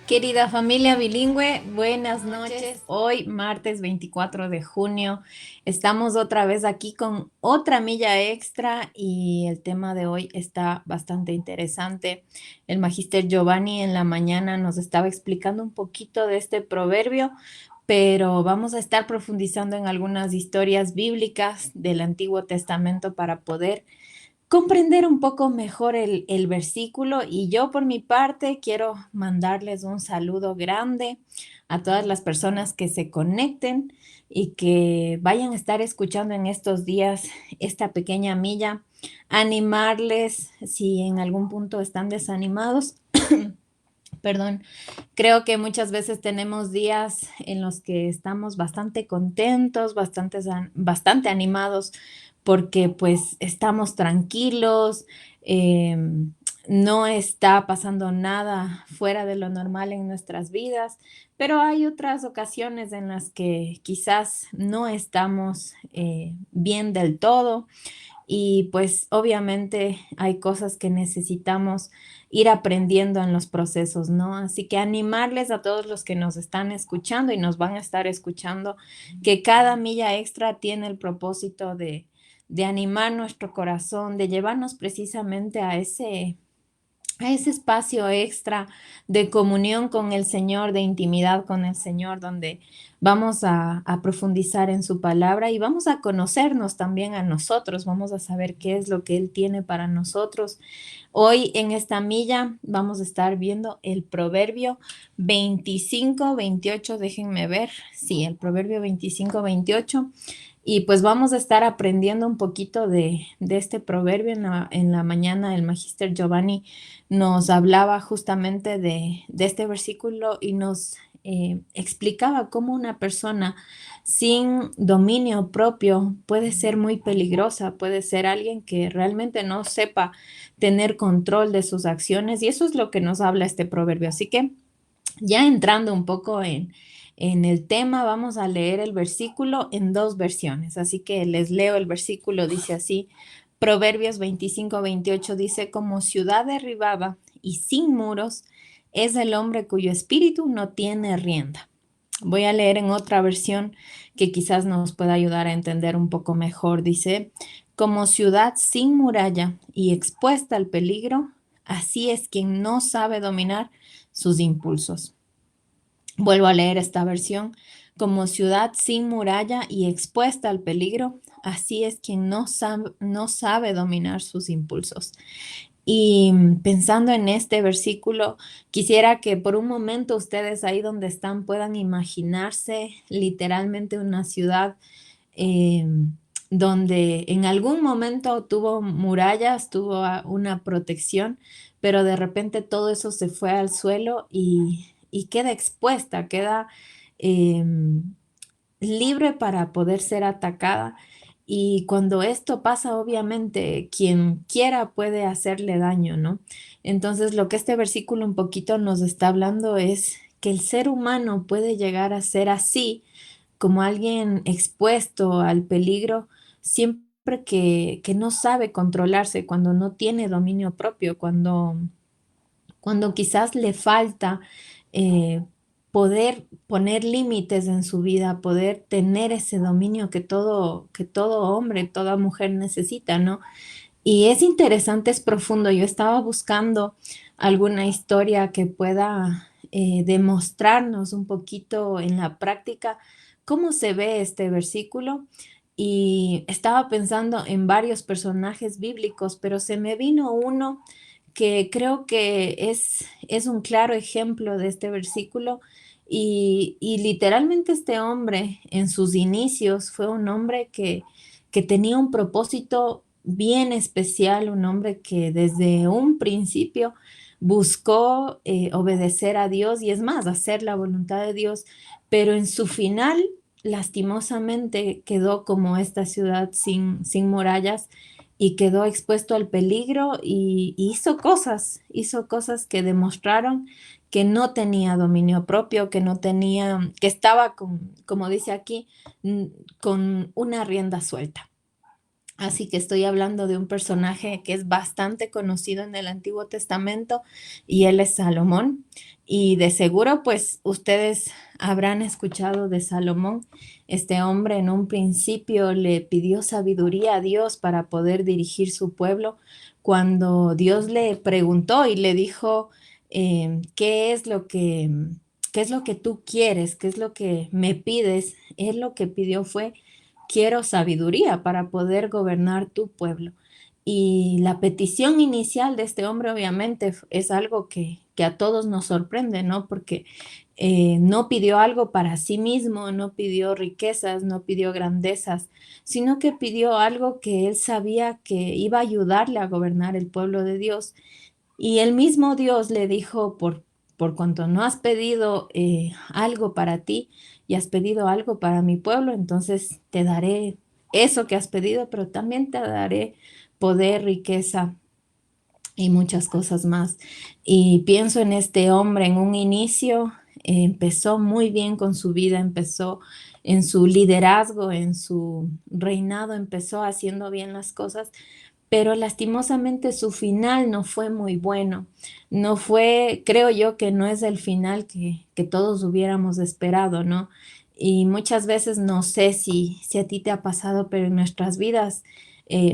Querida familia bilingüe, buenas noches. Hoy, martes 24 de junio, estamos otra vez aquí con otra milla extra y el tema de hoy está bastante interesante. El Magister Giovanni en la mañana nos estaba explicando un poquito de este proverbio, pero vamos a estar profundizando en algunas historias bíblicas del Antiguo Testamento para poder comprender un poco mejor el versículo. Y yo por mi parte quiero mandarles un saludo grande a todas las personas que se conecten y que vayan a estar escuchando en estos días esta pequeña milla, animarles si en algún punto están desanimados. Perdón, creo que muchas veces tenemos días en los que estamos bastante contentos, bastante animados, porque pues estamos tranquilos, no está pasando nada fuera de lo normal en nuestras vidas, pero hay otras ocasiones en las que quizás no estamos bien del todo y pues obviamente hay cosas que necesitamos ir aprendiendo en los procesos, ¿no? Así que animarles a todos los que nos están escuchando y nos van a estar escuchando, que cada milla extra tiene el propósito de animar nuestro corazón, de llevarnos precisamente a ese espacio extra de comunión con el Señor, de intimidad con el Señor, donde vamos a profundizar en su palabra y vamos a conocernos también a nosotros, vamos a saber qué es lo que Él tiene para nosotros. Hoy en esta milla vamos a estar viendo el proverbio 25-28, déjenme ver, sí, el proverbio 25-28. Y pues vamos a estar aprendiendo un poquito de este proverbio en la mañana. El Magister Giovanni nos hablaba justamente de este versículo y nos explicaba cómo una persona sin dominio propio puede ser muy peligrosa, puede ser alguien que realmente no sepa tener control de sus acciones, y eso es lo que nos habla este proverbio. Así que ya entrando un poco en el tema, vamos a leer el versículo en dos versiones. Así que les leo el versículo, dice así, Proverbios 25-28 dice, como ciudad derribada y sin muros es el hombre cuyo espíritu no tiene rienda. Voy a leer en otra versión que quizás nos pueda ayudar a entender un poco mejor. Dice, como ciudad sin muralla y expuesta al peligro, así es quien no sabe dominar sus impulsos. Vuelvo a leer esta versión. Como ciudad sin muralla y expuesta al peligro, así es quien no sabe dominar sus impulsos. Y pensando en este versículo, quisiera que por un momento ustedes ahí donde están puedan imaginarse literalmente una ciudad eh, donde en algún momento tuvo murallas, tuvo una protección, pero de repente todo eso se fue al suelo y queda expuesta, queda libre para poder ser atacada. Y cuando esto pasa, obviamente, quien quiera puede hacerle daño, ¿no? Entonces, lo que este versículo un poquito nos está hablando es que el ser humano puede llegar a ser así, como alguien expuesto al peligro, siempre que no sabe controlarse, cuando no tiene dominio propio, cuando quizás le falta eh, poder poner límites en su vida, poder tener ese dominio que todo hombre, toda mujer necesita, ¿no? Y es interesante, es profundo. Yo estaba buscando alguna historia que pueda demostrarnos un poquito en la práctica cómo se ve este versículo. Y estaba pensando en varios personajes bíblicos, pero se me vino uno que creo que es un claro ejemplo de este versículo. Y literalmente este hombre en sus inicios fue un hombre que tenía un propósito bien especial, un hombre que desde un principio buscó obedecer a Dios y es más, hacer la voluntad de Dios, pero en su final, lastimosamente, quedó como esta ciudad sin murallas y quedó expuesto al peligro y hizo cosas que demostraron que no tenía dominio propio, que no tenía, que estaba con, como dice aquí, con una rienda suelta. Así que estoy hablando de un personaje que es bastante conocido en el Antiguo Testamento y él es Salomón. Y de seguro, pues ustedes habrán escuchado de Salomón. Este hombre en un principio le pidió sabiduría a Dios para poder dirigir su pueblo. Cuando Dios le preguntó y le dijo, ¿qué es lo que, qué es lo que tú quieres? ¿Qué es lo que me pides? Él lo que pidió fue, quiero sabiduría para poder gobernar tu pueblo. Y la petición inicial de este hombre obviamente es algo que a todos nos sorprende, ¿no? Porque no pidió algo para sí mismo, no pidió riquezas, no pidió grandezas, sino que pidió algo que él sabía que iba a ayudarle a gobernar el pueblo de Dios. Y el mismo Dios le dijo, por cuanto no has pedido algo para ti y has pedido algo para mi pueblo, entonces te daré eso que has pedido, pero también te daré poder, riqueza y muchas cosas más. Y pienso en este hombre en un inicio, empezó muy bien con su vida, empezó en su liderazgo, en su reinado, empezó haciendo bien las cosas, pero lastimosamente su final no fue muy bueno. No fue, creo yo que no es el final que todos hubiéramos esperado, ¿no? Y muchas veces no sé si a ti te ha pasado, pero en nuestras vidas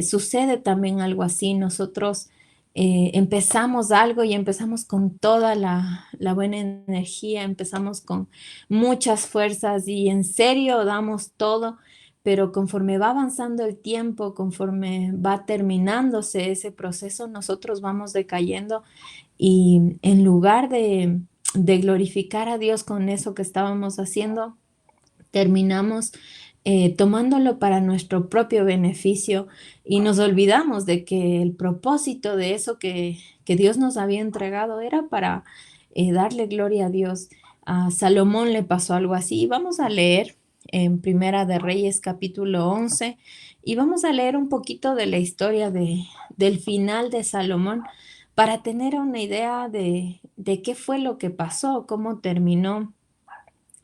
sucede también algo así. Nosotros empezamos algo y empezamos con toda la buena energía, empezamos con muchas fuerzas y en serio damos todo, pero conforme va avanzando el tiempo, conforme va terminándose ese proceso, nosotros vamos decayendo y en lugar de glorificar a Dios con eso que estábamos haciendo, terminamos tomándolo para nuestro propio beneficio y nos olvidamos de que el propósito de eso que Dios nos había entregado era para darle gloria a Dios. A Salomón le pasó algo así. Vamos a leer en Primera de Reyes capítulo 11 y vamos a leer un poquito de la historia del final de Salomón para tener una idea de qué fue lo que pasó, cómo terminó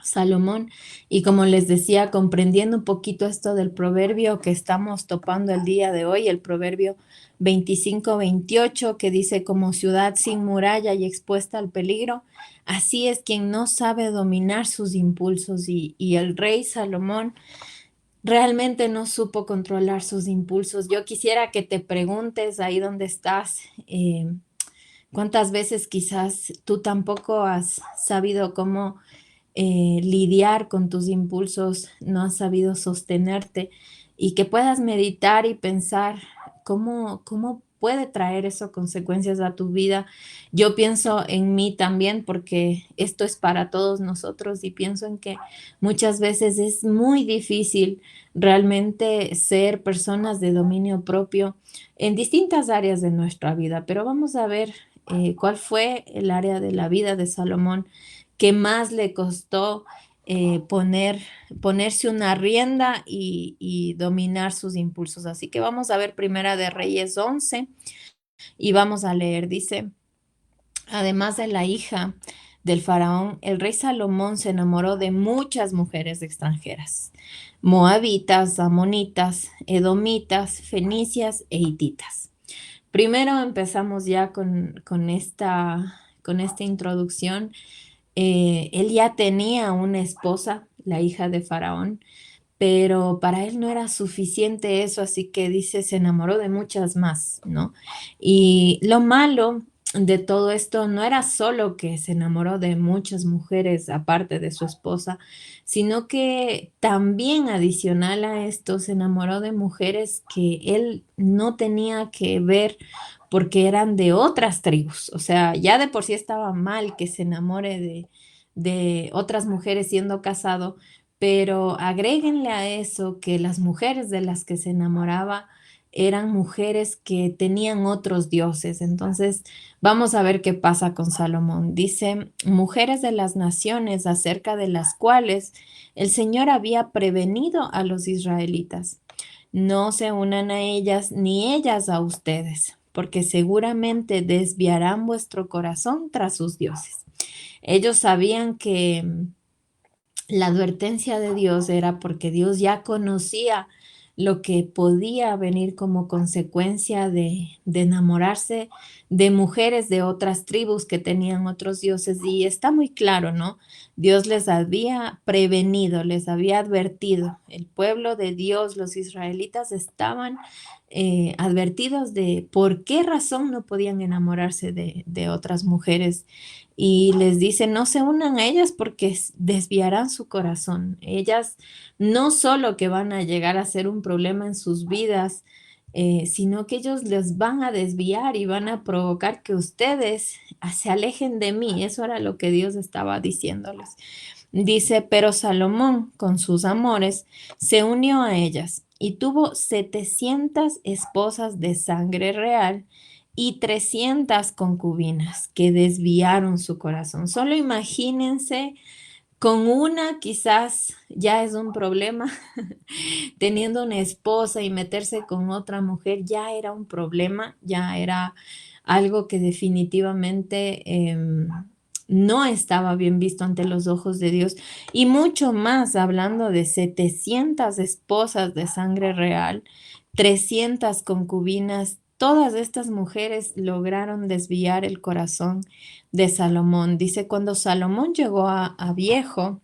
Salomón. Y como les decía, comprendiendo un poquito esto del proverbio que estamos topando el día de hoy, el proverbio 25-28, que dice, como ciudad sin muralla y expuesta al peligro, así es quien no sabe dominar sus impulsos. Y el rey Salomón realmente no supo controlar sus impulsos. Yo quisiera que te preguntes ahí donde estás, cuántas veces quizás tú tampoco has sabido cómo lidiar con tus impulsos, no has sabido sostenerte y que puedas meditar y pensar cómo puede traer eso consecuencias a tu vida. Yo pienso en mí también porque esto es para todos nosotros y pienso en que muchas veces es muy difícil realmente ser personas de dominio propio en distintas áreas de nuestra vida, pero vamos a ver cuál fue el área de la vida de Salomón que más le costó ponerse una rienda y dominar sus impulsos. Así que vamos a ver Primera de Reyes 11 y vamos a leer. Dice, además de la hija del faraón, el rey Salomón se enamoró de muchas mujeres extranjeras, moabitas, amonitas, edomitas, fenicias e hititas. Primero empezamos ya con esta introducción. Él ya tenía una esposa, la hija de Faraón, pero para él no era suficiente eso, así que dice, se enamoró de muchas más, ¿no? Y lo malo de todo esto no era solo que se enamoró de muchas mujeres aparte de su esposa, sino que también adicional a esto se enamoró de mujeres que él no tenía que ver porque eran de otras tribus. O sea, ya de por sí estaba mal que se enamore de otras mujeres siendo casado, pero agréguenle a eso que las mujeres de las que se enamoraba eran mujeres que tenían otros dioses. Entonces, vamos a ver qué pasa con Salomón. Dice, mujeres de las naciones acerca de las cuales el Señor había prevenido a los israelitas. No se unan a ellas ni ellas a ustedes, porque seguramente desviarán vuestro corazón tras sus dioses. Ellos sabían que la advertencia de Dios era porque Dios ya conocía lo que podía venir como consecuencia de enamorarse de mujeres de otras tribus que tenían otros dioses. Y está muy claro, ¿no? Dios les había prevenido, les había advertido. El pueblo de Dios, los israelitas, estaban advertidos de por qué razón no podían enamorarse de otras mujeres. Y les dice, no se unan a ellas porque desviarán su corazón. Ellas no solo que van a llegar a ser un problema en sus vidas, sino que ellos les van a desviar y van a provocar que ustedes se alejen de mí. Eso era lo que Dios estaba diciéndoles. Dice, pero Salomón, con sus amores, se unió a ellas y tuvo 700 esposas de sangre real y 300 concubinas que desviaron su corazón. Solo imagínense, con una quizás ya es un problema, teniendo una esposa y meterse con otra mujer ya era un problema, ya era algo que definitivamente no estaba bien visto ante los ojos de Dios. Y mucho más hablando de 700 esposas de sangre real, 300 concubinas. Todas estas mujeres lograron desviar el corazón de Salomón. Dice, cuando Salomón llegó a viejo,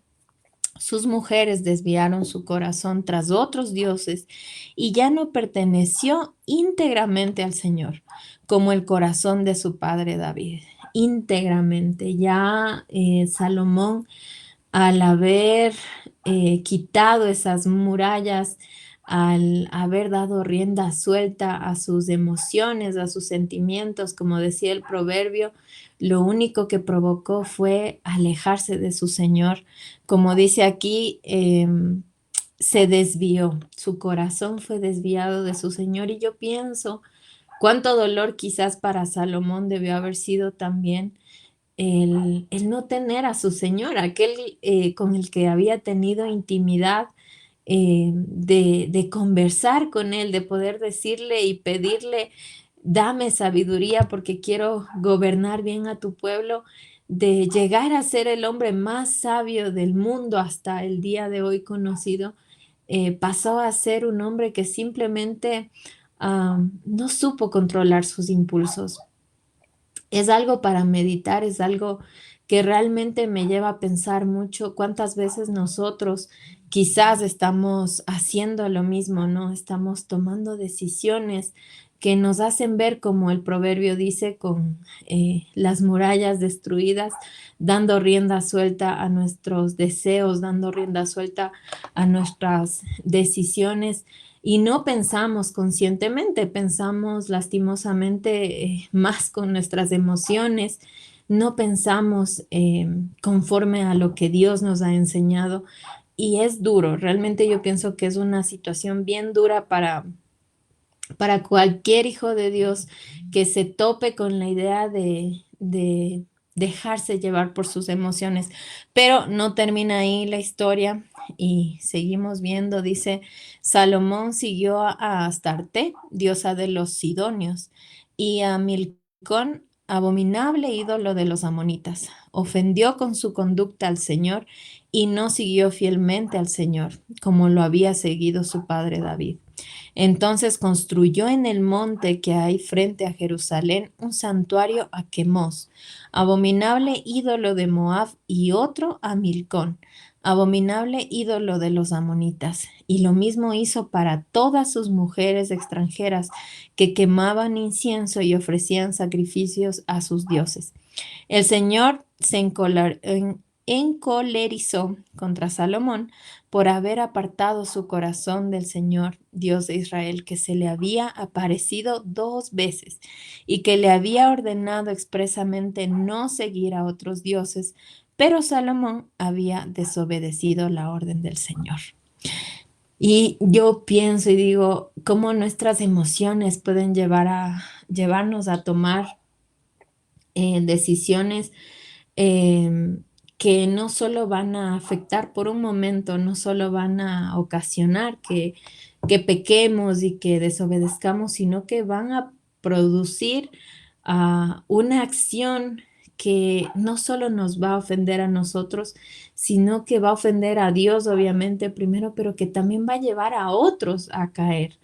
sus mujeres desviaron su corazón tras otros dioses y ya no perteneció íntegramente al Señor, como el corazón de su padre David. Íntegramente, ya Salomón, al haber quitado esas murallas, al haber dado rienda suelta a sus emociones, a sus sentimientos, como decía el proverbio, lo único que provocó fue alejarse de su Señor. Como dice aquí, se desvió, su corazón fue desviado de su Señor. Y yo pienso cuánto dolor quizás para Salomón debió haber sido también el no tener a su Señor, aquel con el que había tenido intimidad, de conversar con Él, de poder decirle y pedirle, dame sabiduría porque quiero gobernar bien a tu pueblo, de llegar a ser el hombre más sabio del mundo hasta el día de hoy conocido. Pasó a ser un hombre que simplemente no supo controlar sus impulsos. Es algo para meditar, es algo que realmente me lleva a pensar mucho cuántas veces nosotros quizás estamos haciendo lo mismo, ¿no? Estamos tomando decisiones que nos hacen ver, como el proverbio dice, con las murallas destruidas, dando rienda suelta a nuestros deseos, dando rienda suelta a nuestras decisiones. Y no pensamos conscientemente, pensamos lastimosamente más con nuestras emociones, no pensamos conforme a lo que Dios nos ha enseñado. Y es duro, realmente yo pienso que es una situación bien dura para cualquier hijo de Dios que se tope con la idea de dejarse llevar por sus emociones. Pero no termina ahí la historia y seguimos viendo. Dice, Salomón siguió a Astarte, diosa de los Sidonios, y a Milcón, abominable ídolo de los amonitas. Ofendió con su conducta al Señor y no siguió fielmente al Señor, como lo había seguido su padre David. Entonces construyó en el monte que hay frente a Jerusalén un santuario a Quemos, abominable ídolo de Moab, y otro a Milcón, abominable ídolo de los amonitas. Y lo mismo hizo para todas sus mujeres extranjeras que quemaban incienso y ofrecían sacrificios a sus dioses. El Señor se encolerizó contra Salomón por haber apartado su corazón del Señor, Dios de Israel, que se le había aparecido 2 veces y que le había ordenado expresamente no seguir a otros dioses, pero Salomón había desobedecido la orden del Señor. Y yo pienso y digo, cómo nuestras emociones pueden llevarnos a tomar decisiones em, que no solo van a afectar por un momento, no solo van a ocasionar que pequemos y que desobedezcamos, sino que van a producir una acción que no solo nos va a ofender a nosotros, sino que va a ofender a Dios, obviamente, primero, pero que también va a llevar a otros a caer.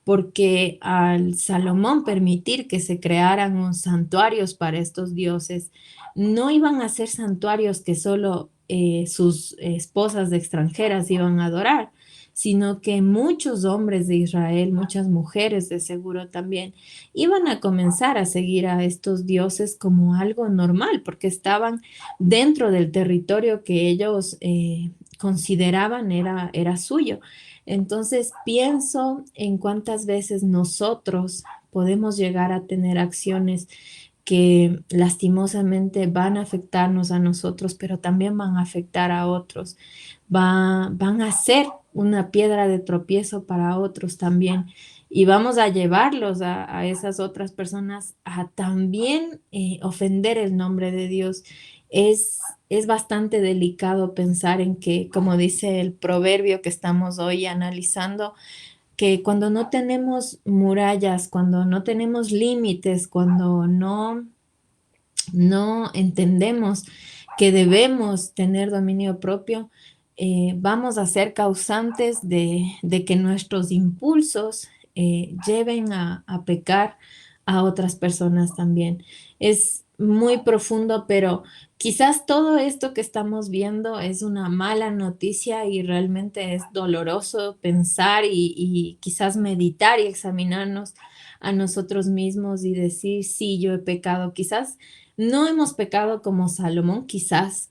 Porque al Salomón permitir que se crearan unos santuarios para estos dioses, no iban a ser santuarios que solo sus esposas extranjeras iban a adorar, sino que muchos hombres de Israel, muchas mujeres de seguro también, iban a comenzar a seguir a estos dioses como algo normal, porque estaban dentro del territorio que ellos consideraban era suyo. Entonces pienso en cuántas veces nosotros podemos llegar a tener acciones que lastimosamente van a afectarnos a nosotros, pero también van a afectar a otros. Van a ser una piedra de tropiezo para otros también. Y vamos a llevarlos a esas otras personas a también ofender el nombre de Dios. Es bastante delicado pensar en que, como dice el proverbio que estamos hoy analizando, que cuando no tenemos murallas, cuando no tenemos límites, cuando no entendemos que debemos tener dominio propio, vamos a ser causantes de que nuestros impulsos lleven a pecar a otras personas también. Es muy profundo, pero quizás todo esto que estamos viendo es una mala noticia y realmente es doloroso pensar y quizás meditar y examinarnos a nosotros mismos y decir, sí, yo he pecado. Quizás no hemos pecado como Salomón, quizás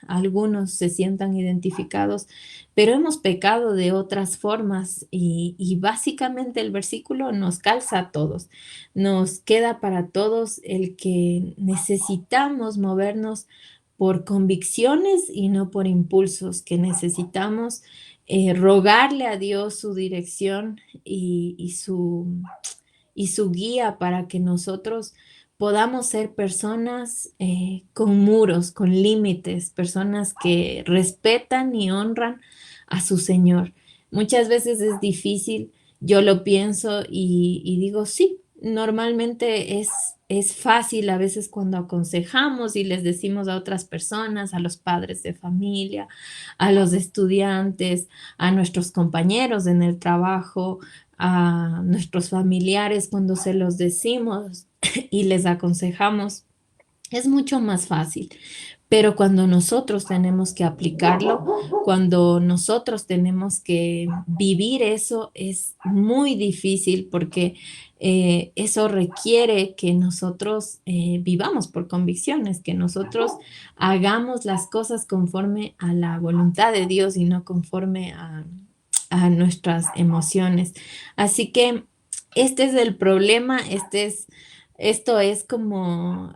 algunos se sientan identificados, pero hemos pecado de otras formas y básicamente el versículo nos calza a todos, nos queda para todos el que necesitamos movernos por convicciones y no por impulsos, que necesitamos rogarle a Dios su dirección y su guía para que nosotros podamos ser personas con muros, con límites, personas que respetan y honran a su Señor. Muchas veces es difícil, yo lo pienso y digo, sí, normalmente es fácil a veces cuando aconsejamos y les decimos a otras personas, a los padres de familia, a los estudiantes, a nuestros compañeros en el trabajo, a nuestros familiares cuando se los decimos y les aconsejamos, es mucho más fácil. Pero cuando nosotros tenemos que aplicarlo, cuando nosotros tenemos que vivir eso, es muy difícil porque eso requiere que nosotros vivamos por convicciones, que nosotros hagamos las cosas conforme a la voluntad de Dios y no conforme a nuestras emociones. Así que este es el problema, esto es como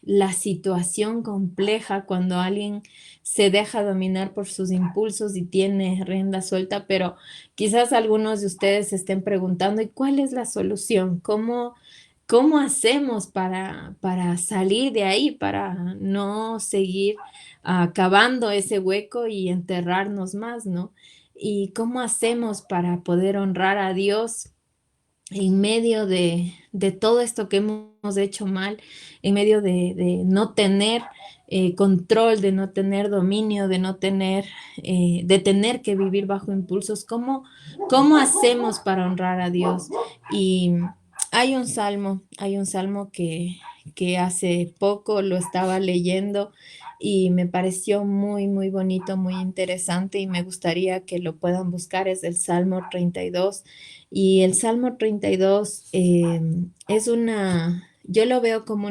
la situación compleja cuando alguien se deja dominar por sus impulsos y tiene rienda suelta, pero quizás algunos de ustedes se estén preguntando, ¿y cuál es la solución? ¿Cómo hacemos para salir de ahí, para no seguir cavando ese hueco y enterrarnos más, ¿no? ¿Y cómo hacemos para poder honrar a Dios en medio de todo esto que hemos hecho mal, en medio de no tener control, de no tener dominio, de tener que vivir bajo impulsos? ¿Cómo hacemos para honrar a Dios? Y hay un salmo que hace poco lo estaba leyendo y me pareció muy, muy bonito, muy interesante y me gustaría que lo puedan buscar. Es el Salmo 32 y el Salmo 32 yo lo veo como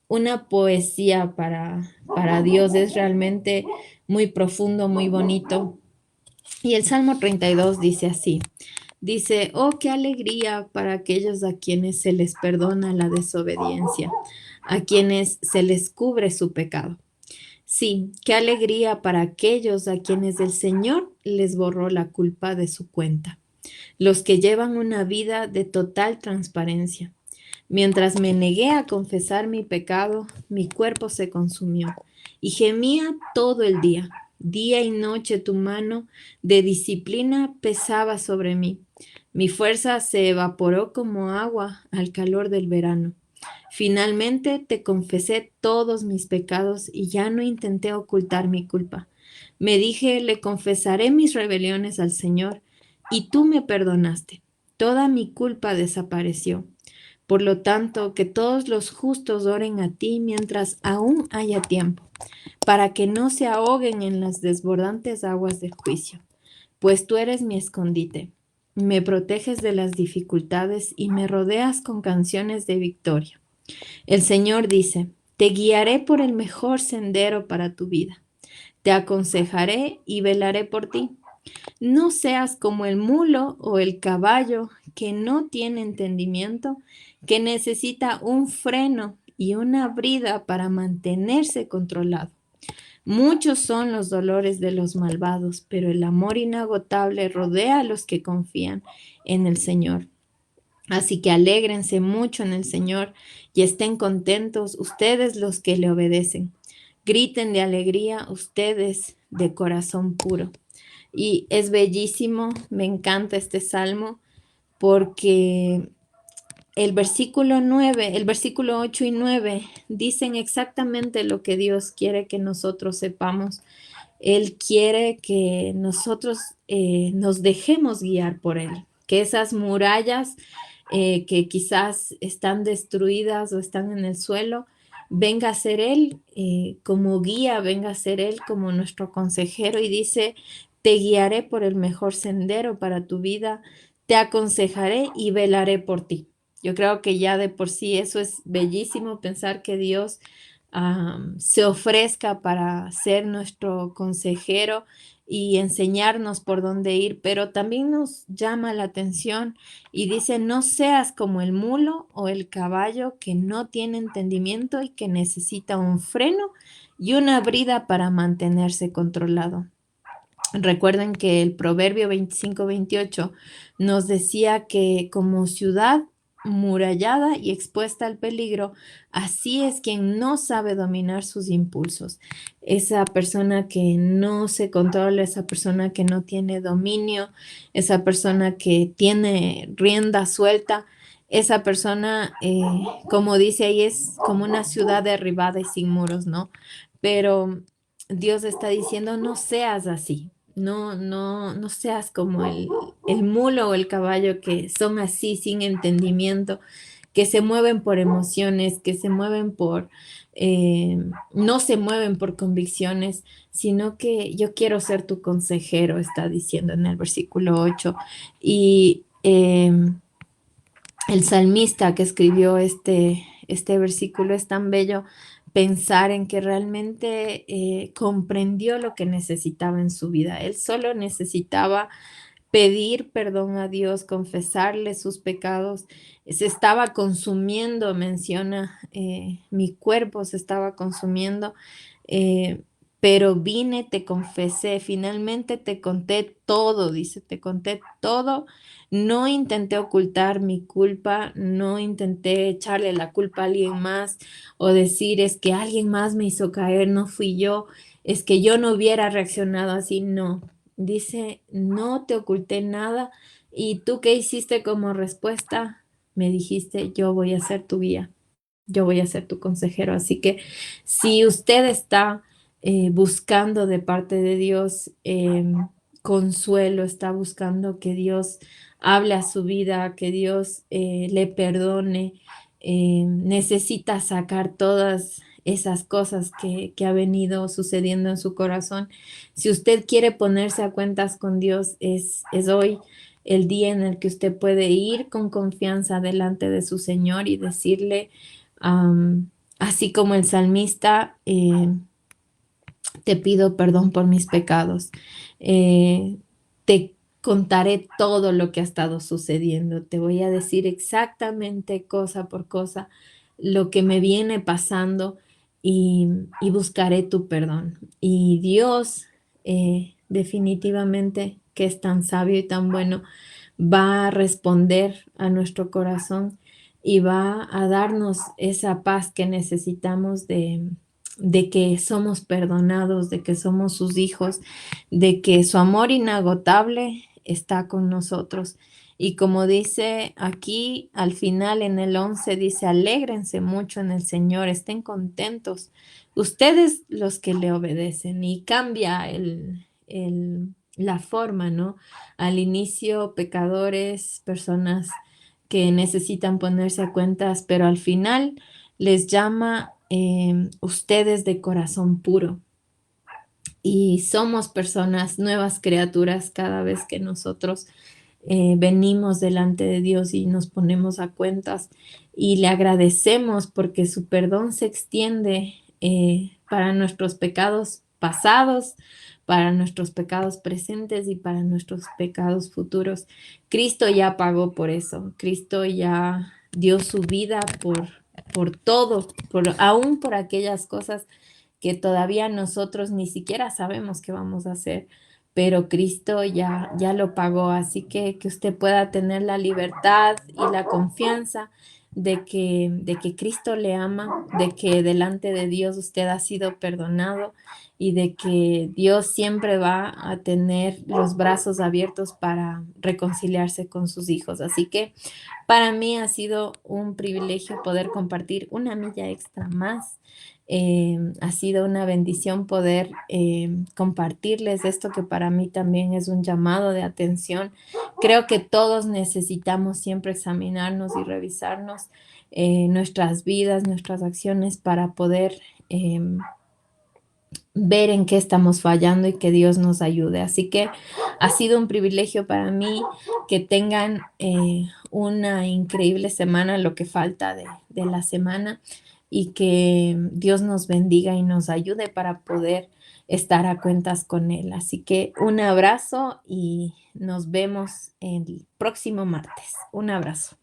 una poesía para Dios, es realmente muy profundo, muy bonito. Y el Salmo 32 dice así, dice, oh, qué alegría para aquellos a quienes se les perdona la desobediencia, a quienes se les cubre su pecado. Sí, qué alegría para aquellos a quienes el Señor les borró la culpa de su cuenta, los que llevan una vida de total transparencia. Mientras me negué a confesar mi pecado, mi cuerpo se consumió y gemía todo el día. Día y noche tu mano de disciplina pesaba sobre mí. Mi fuerza se evaporó como agua al calor del verano. Finalmente te confesé todos mis pecados y ya no intenté ocultar mi culpa. Me dije, le confesaré mis rebeliones al Señor, y tú me perdonaste. Toda mi culpa desapareció. Por lo tanto, que todos los justos oren a ti mientras aún haya tiempo, para que no se ahoguen en las desbordantes aguas del juicio, pues tú eres mi escondite. Me proteges de las dificultades y me rodeas con canciones de victoria. El Señor dice, te guiaré por el mejor sendero para tu vida. Te aconsejaré y velaré por ti. No seas como el mulo o el caballo que no tiene entendimiento, que necesita un freno y una brida para mantenerse controlado. Muchos son los dolores de los malvados, pero el amor inagotable rodea a los que confían en el Señor. Así que alégrense mucho en el Señor y estén contentos ustedes los que le obedecen. Griten de alegría ustedes de corazón puro. Y es bellísimo, me encanta este salmo porque el versículo 8 y 9 dicen exactamente lo que Dios quiere que nosotros sepamos. Él quiere que nosotros nos dejemos guiar por Él, que esas murallas que quizás están destruidas o están en el suelo, venga a ser Él como guía, venga a ser Él como nuestro consejero y dice, te guiaré por el mejor sendero para tu vida, te aconsejaré y velaré por ti. Yo creo que ya de por sí eso es bellísimo, pensar que Dios se ofrezca para ser nuestro consejero y enseñarnos por dónde ir, pero también nos llama la atención y dice, no seas como el mulo o el caballo que no tiene entendimiento y que necesita un freno y una brida para mantenerse controlado. Recuerden que el Proverbio 25-28 nos decía que como ciudad murallada y expuesta al peligro, así es quien no sabe dominar sus impulsos. Esa persona que no se controla, esa persona que no tiene dominio, esa persona que tiene rienda suelta, esa persona, como dice ahí, es como una ciudad derribada y sin muros, ¿no? Pero Dios está diciendo, no seas así. No seas como el mulo o el caballo que son así sin entendimiento, que se mueven por emociones, que se mueven no se mueven por convicciones, sino que yo quiero ser tu consejero, está diciendo en el versículo 8. Y el salmista que escribió este versículo es tan bello pensar en que realmente comprendió lo que necesitaba en su vida. Él solo necesitaba pedir perdón a Dios, confesarle sus pecados. Se estaba consumiendo, menciona, mi cuerpo se estaba consumiendo, eh, pero vine, te confesé, finalmente te conté todo, dice, te conté todo. No intenté ocultar mi culpa, no intenté echarle la culpa a alguien más o decir es que alguien más me hizo caer, no fui yo, es que yo no hubiera reaccionado así, no. Dice, no te oculté nada. ¿Y tú qué hiciste como respuesta? Me dijiste, yo voy a ser tu guía, yo voy a ser tu consejero. Así que si usted está buscando de parte de Dios consuelo, está buscando que Dios hable a su vida, que Dios le perdone, necesita sacar todas esas cosas que ha venido sucediendo en su corazón. Si usted quiere ponerse a cuentas con Dios, es hoy el día en el que usted puede ir con confianza delante de su Señor y decirle, así como el salmista, te pido perdón por mis pecados. Te contaré todo lo que ha estado sucediendo. Te voy a decir exactamente cosa por cosa lo que me viene pasando y buscaré tu perdón. Y Dios, definitivamente, que es tan sabio y tan bueno, va a responder a nuestro corazón y va a darnos esa paz que necesitamos de que somos perdonados, de que somos sus hijos, de que su amor inagotable está con nosotros Y como dice aquí, al final en el 11 dice, alégrense mucho en el Señor, estén contentos. Ustedes los que le obedecen y cambia la forma, ¿no? Al inicio, pecadores, personas que necesitan ponerse a cuentas, pero al final les llama ustedes de corazón puro. Y somos personas, nuevas criaturas cada vez que nosotros venimos delante de Dios y nos ponemos a cuentas y le agradecemos porque su perdón se extiende para nuestros pecados pasados, para nuestros pecados presentes y para nuestros pecados futuros. Cristo ya pagó por eso. Cristo ya dio su vida por todo, aún por aquellas cosas que todavía nosotros ni siquiera sabemos qué vamos a hacer, pero Cristo ya lo pagó, así que usted pueda tener la libertad y la confianza de que Cristo le ama, de que delante de Dios usted ha sido perdonado y de que Dios siempre va a tener los brazos abiertos para reconciliarse con sus hijos. Así que para mí ha sido un privilegio poder compartir una milla extra más. Ha sido una bendición poder compartirles esto que para mí también es un llamado de atención. Creo que todos necesitamos siempre examinarnos y revisarnos nuestras vidas, nuestras acciones para poder ver en qué estamos fallando y que Dios nos ayude. Así que ha sido un privilegio para mí que tengan una increíble semana, lo que falta de la semana, y que Dios nos bendiga y nos ayude para poder estar a cuentas con Él. Así que un abrazo y nos vemos el próximo martes. Un abrazo.